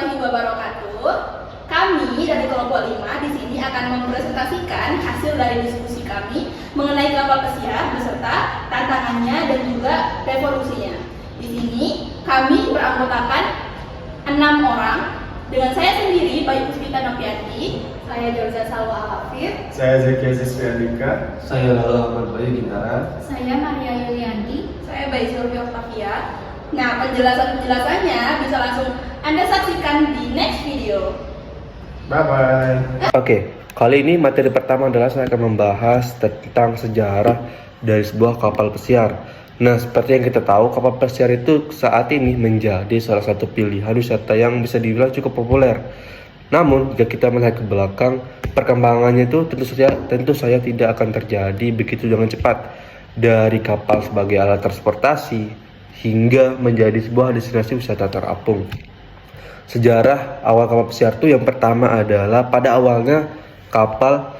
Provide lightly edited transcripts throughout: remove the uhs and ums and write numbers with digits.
warahmatullahi wabarakatuh. Kami dari kelompok 5 di sini akan mempresentasikan hasil dari diskusi kami mengenai kapal pesiar beserta tantangannya dan juga revolusinya. Di sini kami beranggotakan 6 orang dengan saya sendiri Bayu Puspita Novianti, saya Jorza Salwa Al-Hafid, Saya Zeki Aziz Fiandika. Saya Lalu Ahmad Bayu Gintara. Saya Maria Yulianti. saya Bayu Sylvia Octavia. Nah, penjelasannya bisa langsung Anda saksikan di next video. Bye-bye. Oke, kali ini materi pertama adalah saya akan membahas tentang sejarah dari sebuah kapal pesiar. Nah, seperti yang kita tahu, kapal pesiar itu saat ini menjadi salah satu pilihan wisata yang bisa dibilang cukup populer. Namun, jika kita melihat ke belakang, perkembangannya itu tentu saja tidak akan terjadi begitu dengan cepat. Dari kapal sebagai alat transportasi hingga menjadi sebuah destinasi wisata terapung. Sejarah awal kapal pesiar itu yang pertama adalah pada awalnya kapal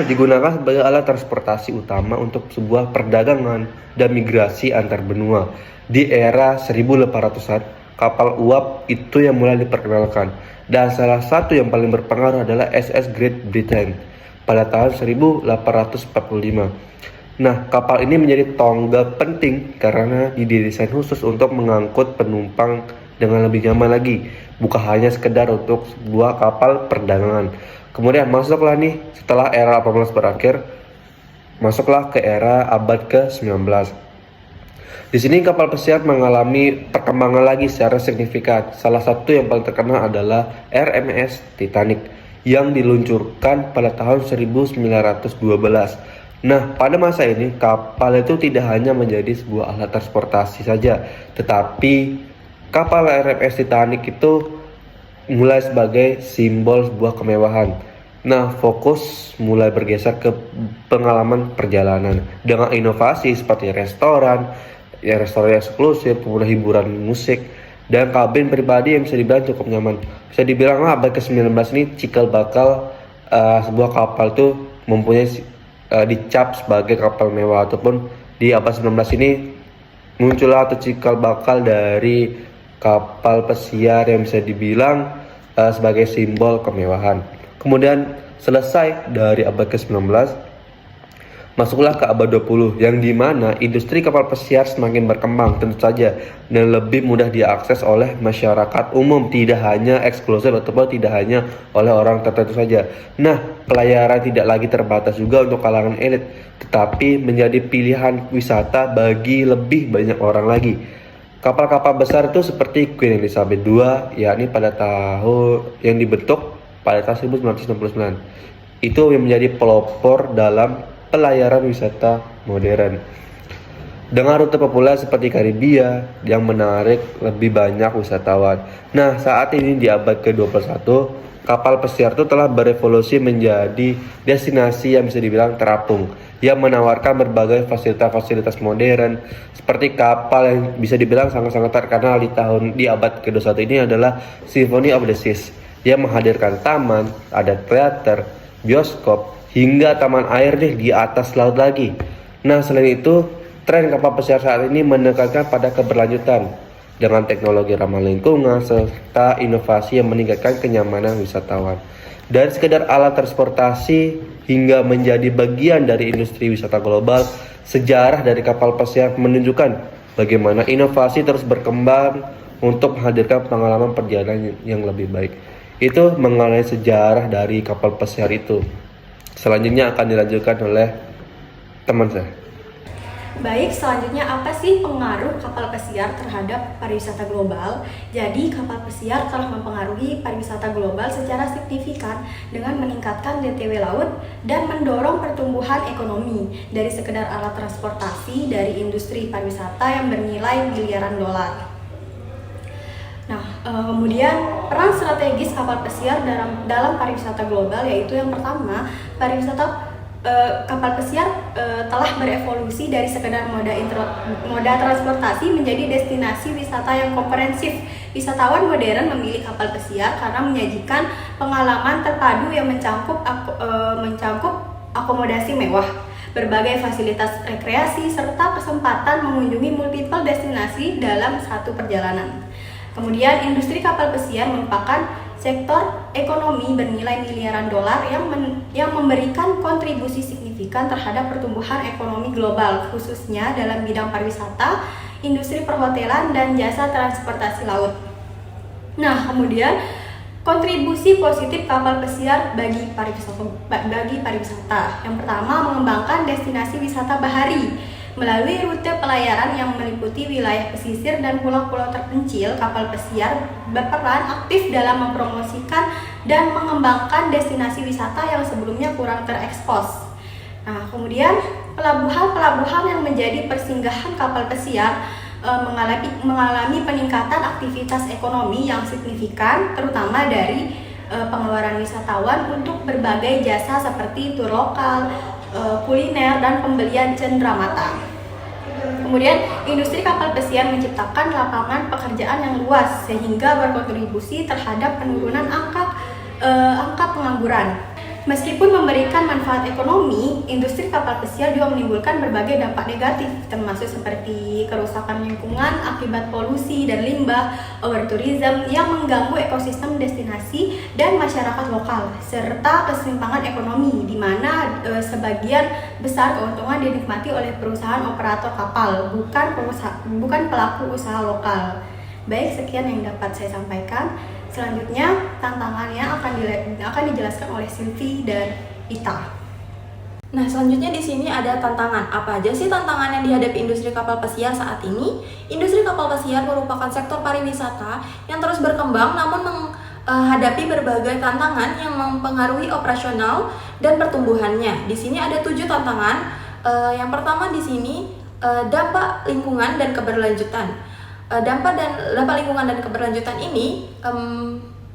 digunakan sebagai alat transportasi utama untuk sebuah perdagangan dan migrasi antar benua. Di era 1800-an, kapal uap itu yang mulai diperkenalkan. Dan salah satu yang paling berpengaruh adalah SS Great Britain pada tahun 1845. Nah, kapal ini menjadi tonggak penting karena didesain khusus untuk mengangkut penumpang dengan lebih nyaman lagi, bukan hanya sekedar untuk sebuah kapal perdagangan. Kemudian masuklah nih, setelah era 18 berakhir, masuklah ke era abad ke-19. Di sini kapal pesiar mengalami perkembangan lagi secara signifikan. Salah satu yang paling terkenal adalah RMS Titanic yang diluncurkan pada tahun 1912. Nah, pada masa ini kapal itu tidak hanya menjadi sebuah alat transportasi saja, tetapi kapal RMS Titanic itu mulai sebagai simbol sebuah kemewahan. Nah, fokus mulai bergeser ke pengalaman perjalanan dengan inovasi seperti restoran eksklusif, kemudian hiburan musik, dan kabin pribadi yang bisa dibilang cukup nyaman. Bisa dibilang abad ke-19 ini cikal bakal sebuah kapal itu mempunyai dicap sebagai kapal mewah, ataupun di abad 19 ini muncullah atau cikal bakal dari kapal pesiar yang bisa dibilang sebagai simbol kemewahan. Kemudian selesai dari abad ke-19, masuklah ke abad 20 yang dimana industri kapal pesiar semakin berkembang tentu saja dan lebih mudah diakses oleh masyarakat umum, tidak hanya eksklusif ataupun tidak hanya oleh orang tertentu saja. Nah, pelayaran tidak lagi terbatas juga untuk kalangan elit, tetapi menjadi pilihan wisata bagi lebih banyak orang lagi. Kapal-kapal besar itu seperti Queen Elizabeth II, yakni pada tahun yang dibentuk pada tahun 1969. Itu yang menjadi pelopor dalam pelayaran wisata modern. Dengan rute populer seperti Karibia yang menarik lebih banyak wisatawan. Nah, saat ini di abad ke-21, kapal pesiar itu telah berevolusi menjadi destinasi yang bisa dibilang terapung, yang menawarkan berbagai fasilitas modern. Seperti kapal yang bisa dibilang sangat-sangat terkenal di abad ke-21 ini adalah Symphony of the Seas, yang menghadirkan taman, ada teater, bioskop, hingga taman air di atas laut lagi. Nah, selain itu, tren kapal pesiar saat ini menekankan pada keberlanjutan dengan teknologi ramah lingkungan serta inovasi yang meningkatkan kenyamanan wisatawan. Dari sekedar alat transportasi hingga menjadi bagian dari industri wisata global, sejarah dari kapal pesiar menunjukkan bagaimana inovasi terus berkembang untuk menghadirkan pengalaman perjalanan yang lebih baik. Itu mengenai sejarah dari kapal pesiar itu. Selanjutnya akan dilanjutkan oleh teman saya. Baik, selanjutnya apa sih pengaruh kapal pesiar terhadap pariwisata global? Jadi, kapal pesiar telah mempengaruhi pariwisata global secara signifikan dengan meningkatkan DTW laut dan mendorong pertumbuhan ekonomi dari sekedar alat transportasi dari industri pariwisata yang bernilai miliaran dolar. Nah, kemudian peran strategis kapal pesiar dalam pariwisata global yaitu yang pertama, kapal pesiar telah berevolusi dari sekedar moda transportasi menjadi destinasi wisata yang komprehensif. Wisatawan modern memilih kapal pesiar karena menyajikan pengalaman terpadu yang mencakup akomodasi mewah, berbagai fasilitas rekreasi, serta kesempatan mengunjungi multiple destinasi dalam satu perjalanan. Kemudian industri kapal pesiar merupakan sektor ekonomi bernilai miliaran dolar yang memberikan kontribusi signifikan terhadap pertumbuhan ekonomi global, khususnya dalam bidang pariwisata, industri perhotelan, dan jasa transportasi laut. Nah, kemudian kontribusi positif kapal pesiar bagi pariwisata. Yang pertama, mengembangkan destinasi wisata bahari. Melalui rute pelayaran yang meliputi wilayah pesisir dan pulau-pulau terpencil, kapal pesiar berperan aktif dalam mempromosikan dan mengembangkan destinasi wisata yang sebelumnya kurang terekspos. Nah, kemudian pelabuhan-pelabuhan yang menjadi persinggahan kapal pesiar mengalami peningkatan aktivitas ekonomi yang signifikan, terutama dari pengeluaran wisatawan untuk berbagai jasa seperti tur lokal, kuliner, dan pembelian cenderamata. Kemudian, industri kapal pesiar menciptakan lapangan pekerjaan yang luas sehingga berkontribusi terhadap penurunan angka pengangguran. Meskipun memberikan manfaat ekonomi, industri kapal pesiar juga menimbulkan berbagai dampak negatif, termasuk seperti kerusakan lingkungan akibat polusi dan limbah, overtourism yang mengganggu ekosistem destinasi dan masyarakat lokal, serta keseimbangan ekonomi, di mana sebagian besar keuntungan dinikmati oleh perusahaan operator kapal, bukan pelaku usaha lokal. Baik, sekian yang dapat saya sampaikan. Selanjutnya, tantangannya akan dijelaskan oleh Silvi dan Ita. Nah, selanjutnya di sini ada tantangan. Apa aja sih tantangan yang dihadapi industri kapal pesiar saat ini? Industri kapal pesiar merupakan sektor pariwisata yang terus berkembang namun menghadapi berbagai tantangan yang mempengaruhi operasional dan pertumbuhannya. Di sini ada 7 tantangan. Yang pertama di sini dampak lingkungan dan keberlanjutan. Dampak lingkungan dan keberlanjutan ini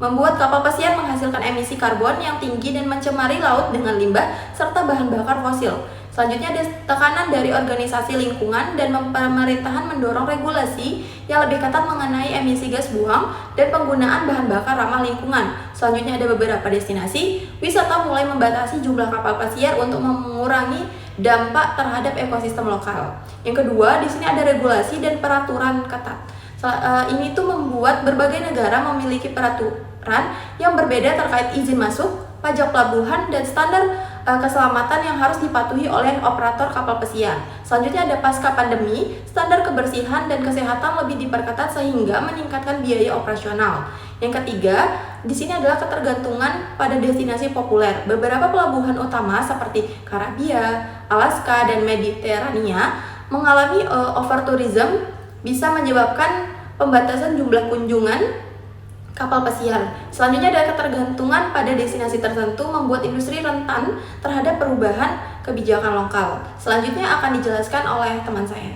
membuat kapal pesiar menghasilkan emisi karbon yang tinggi dan mencemari laut dengan limbah serta bahan bakar fosil. Selanjutnya ada tekanan dari organisasi lingkungan dan pemerintahan mendorong regulasi yang lebih ketat mengenai emisi gas buang dan penggunaan bahan bakar ramah lingkungan. Selanjutnya ada beberapa destinasi wisata mulai membatasi jumlah kapal pesiar untuk mengurangi dampak terhadap ekosistem lokal. Yang kedua, di sini ada regulasi dan peraturan ketat. Ini tuh membuat berbagai negara memiliki peraturan yang berbeda terkait izin masuk, pajak pelabuhan, dan standar keselamatan yang harus dipatuhi oleh operator kapal pesiar. Selanjutnya ada pasca pandemi, standar kebersihan dan kesehatan lebih diperketat sehingga meningkatkan biaya operasional. Yang ketiga, di sini adalah ketergantungan pada destinasi populer. Beberapa pelabuhan utama seperti Karibia, Alaska, dan Mediterania mengalami overtourism, bisa menyebabkan pembatasan jumlah kunjungan kapal pesiar. Selanjutnya ada ketergantungan pada destinasi tertentu membuat industri rentan terhadap perubahan kebijakan lokal. Selanjutnya akan dijelaskan oleh teman saya.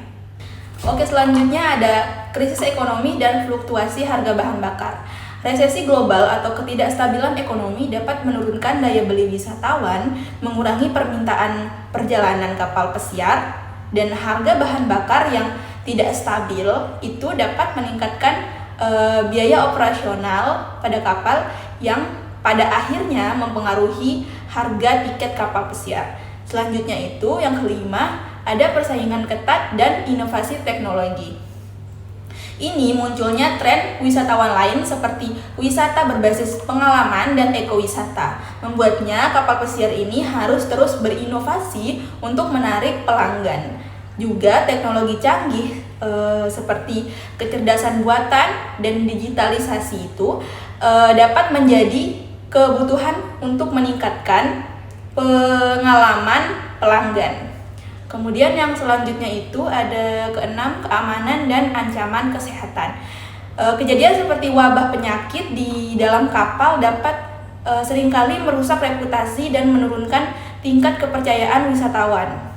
Oke, selanjutnya ada krisis ekonomi dan fluktuasi harga bahan bakar. Resesi global atau ketidakstabilan ekonomi dapat menurunkan daya beli wisatawan, mengurangi permintaan perjalanan kapal pesiar, dan harga bahan bakar yang tidak stabil itu dapat meningkatkan biaya operasional pada kapal yang pada akhirnya mempengaruhi harga tiket kapal pesiar. Selanjutnya itu yang kelima, ada persaingan ketat dan inovasi teknologi. Ini munculnya tren wisatawan lain seperti wisata berbasis pengalaman dan ekowisata. Membuatnya kapal pesiar ini harus terus berinovasi untuk menarik pelanggan. Juga teknologi canggih seperti kecerdasan buatan dan digitalisasi itu dapat menjadi kebutuhan untuk meningkatkan pengalaman pelanggan. Kemudian yang selanjutnya itu ada keenam, keamanan dan ancaman kesehatan. Kejadian seperti wabah penyakit di dalam kapal dapat seringkali merusak reputasi dan menurunkan tingkat kepercayaan wisatawan.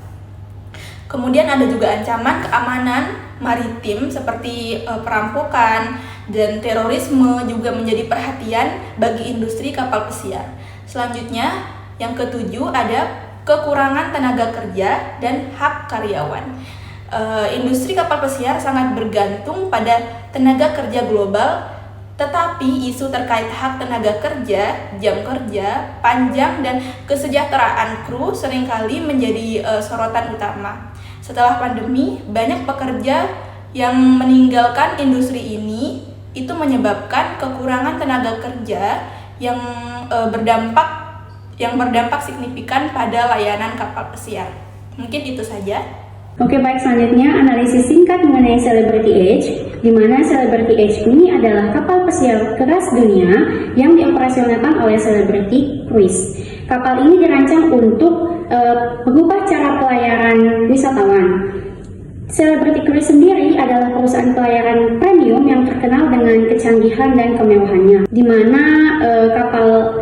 Kemudian ada juga ancaman keamanan maritim seperti perampokan dan terorisme juga menjadi perhatian bagi industri kapal pesiar. Selanjutnya yang ketujuh ada kekurangan tenaga kerja dan hak karyawan. Industri kapal pesiar sangat bergantung pada tenaga kerja global, tetapi isu terkait hak tenaga kerja, jam kerja panjang, dan kesejahteraan kru seringkali menjadi sorotan utama. Setelah pandemi, banyak pekerja yang meninggalkan industri ini itu menyebabkan kekurangan tenaga kerja yang berdampak signifikan pada layanan kapal pesiar. Mungkin itu saja. Oke, baik, selanjutnya analisis singkat mengenai Celebrity Age, di mana Celebrity Age ini adalah kapal pesiar keras dunia yang dioperasionalkan oleh Celebrity Cruise. Kapal ini dirancang untuk mengubah cara pelayaran wisatawan. Celebrity Cruise sendiri adalah perusahaan pelayaran premium yang terkenal dengan kecanggihan dan kemewahannya, di mana kapal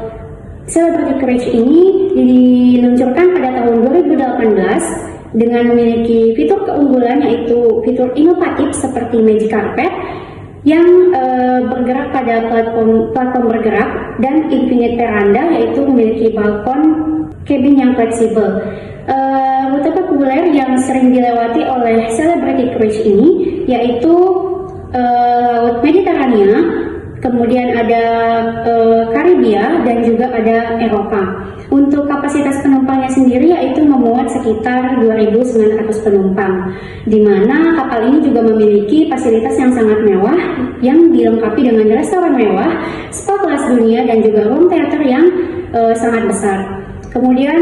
Celebrity Cruise ini diluncurkan pada tahun 2018 dengan memiliki fitur keunggulan, yaitu fitur inovatif seperti Magic Carpet yang bergerak pada platform bergerak, dan Infinite Veranda, yaitu memiliki balkon cabin yang fleksibel. Rute populer yang sering dilewati oleh Celebrity Cruise ini yaitu Laut Mediterania, kemudian ada Karibia, dan juga ada Eropa. Untuk kapasitas penumpangnya sendiri yaitu memuat sekitar 2.900 penumpang, di mana kapal ini juga memiliki fasilitas yang sangat mewah yang dilengkapi dengan restoran mewah, spa kelas dunia, dan juga room theater yang sangat besar. Kemudian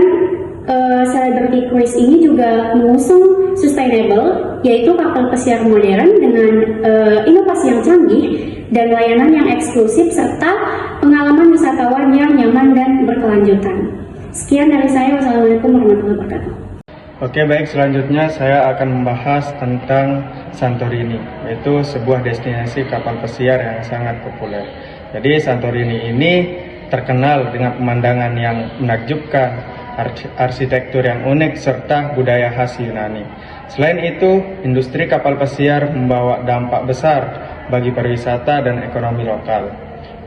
Celebrity Cruise ini juga mengusung sustainable, yaitu kapal pesiar modern dengan inovasi yang canggih dan layanan yang eksklusif serta pengalaman wisatawan yang nyaman dan berkelanjutan. Sekian dari saya. Wassalamualaikum warahmatullahi wabarakatuh. Oke, baik, selanjutnya saya akan membahas tentang Santorini, yaitu sebuah destinasi kapal pesiar yang sangat populer. Jadi Santorini ini terkenal dengan pemandangan yang menakjubkan, arsitektur yang unik, serta budaya khas Yunani. Selain itu, industri kapal pesiar membawa dampak besar bagi pariwisata dan ekonomi lokal.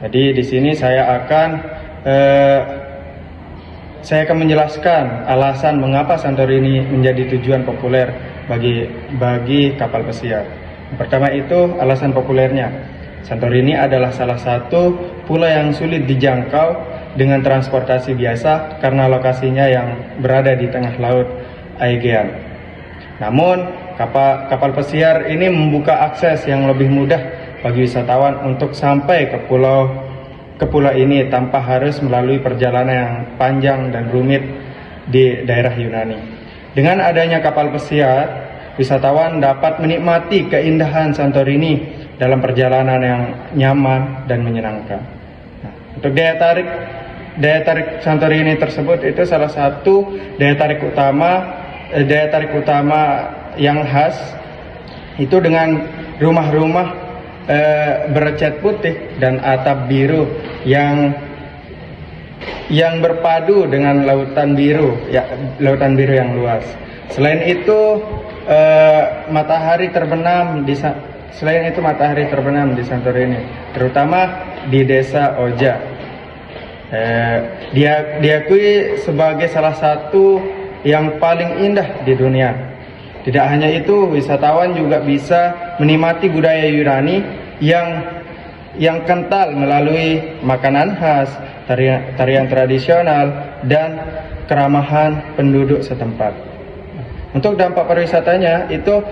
Jadi di sini saya akan menjelaskan alasan mengapa Santorini menjadi tujuan populer bagi kapal pesiar. Yang pertama itu alasan populernya. Santorini adalah salah satu pulau yang sulit dijangkau dengan transportasi biasa karena lokasinya yang berada di tengah laut Aegean. Namun, kapal pesiar ini membuka akses yang lebih mudah bagi wisatawan untuk sampai ke pulau ini tanpa harus melalui perjalanan yang panjang dan rumit di daerah Yunani. Dengan adanya kapal pesiar, wisatawan dapat menikmati keindahan Santorini dalam perjalanan yang nyaman dan menyenangkan. Nah, untuk daya tarik Santorini tersebut itu salah satu daya tarik utama yang khas itu dengan rumah-rumah bercat putih dan atap biru yang berpadu dengan lautan biru yang luas. Selain itu matahari terbenam di Santorini, terutama di desa Oja. Diakui sebagai salah satu yang paling indah di dunia. Tidak hanya itu, wisatawan juga bisa menikmati budaya Yunani yang kental melalui makanan khas, tarian tradisional, dan keramahan penduduk setempat. Untuk dampak pariwisatanya itu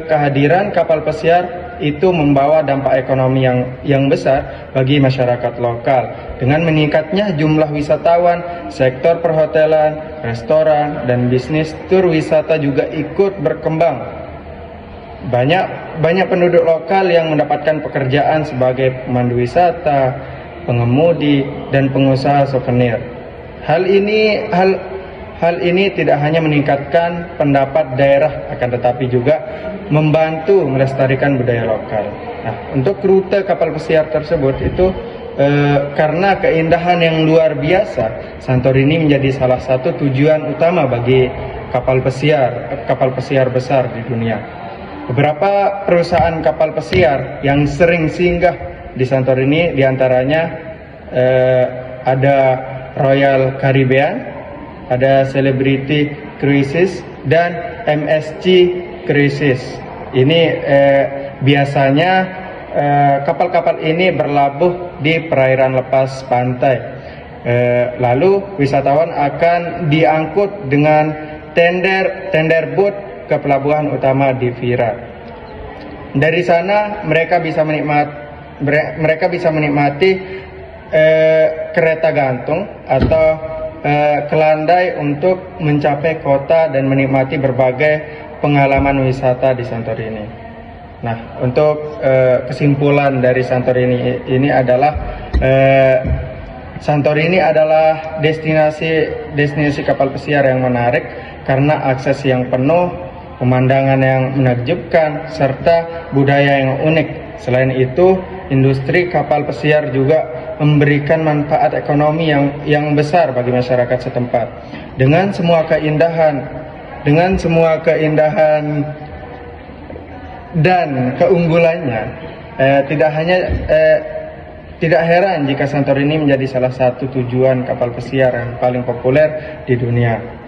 kehadiran kapal pesiar itu membawa dampak ekonomi yang besar bagi masyarakat lokal. Dengan meningkatnya jumlah wisatawan, sektor perhotelan, restoran, dan bisnis tur wisata juga ikut berkembang. Banyak penduduk lokal yang mendapatkan pekerjaan sebagai pemandu wisata, pengemudi, dan pengusaha souvenir. Hal ini tidak hanya meningkatkan pendapat daerah, akan tetapi juga membantu melestarikan budaya lokal. Nah, untuk rute kapal pesiar tersebut itu karena keindahan yang luar biasa, Santorini menjadi salah satu tujuan utama bagi kapal pesiar besar di dunia. Beberapa perusahaan kapal pesiar yang sering singgah di Santorini diantaranya ada Royal Caribbean, ada Celebrity Cruises, dan MSC Cruises. Ini biasanya kapal-kapal ini berlabuh di perairan lepas pantai. Lalu wisatawan akan diangkut dengan tender boat ke pelabuhan utama di Vira. Dari sana mereka bisa mereka bisa menikmati kereta gantung atau kelandai untuk mencapai kota dan menikmati berbagai pengalaman wisata di Santorini. Nah, untuk kesimpulan dari Santorini ini adalah Santorini adalah destinasi kapal pesiar yang menarik karena akses yang penuh, pemandangan yang menakjubkan, serta budaya yang unik. Selain itu, industri kapal pesiar juga memberikan manfaat ekonomi yang besar bagi masyarakat setempat. Dengan semua keindahan dan keunggulannya, tidak heran jika Santorini menjadi salah satu tujuan kapal pesiar yang paling populer di dunia.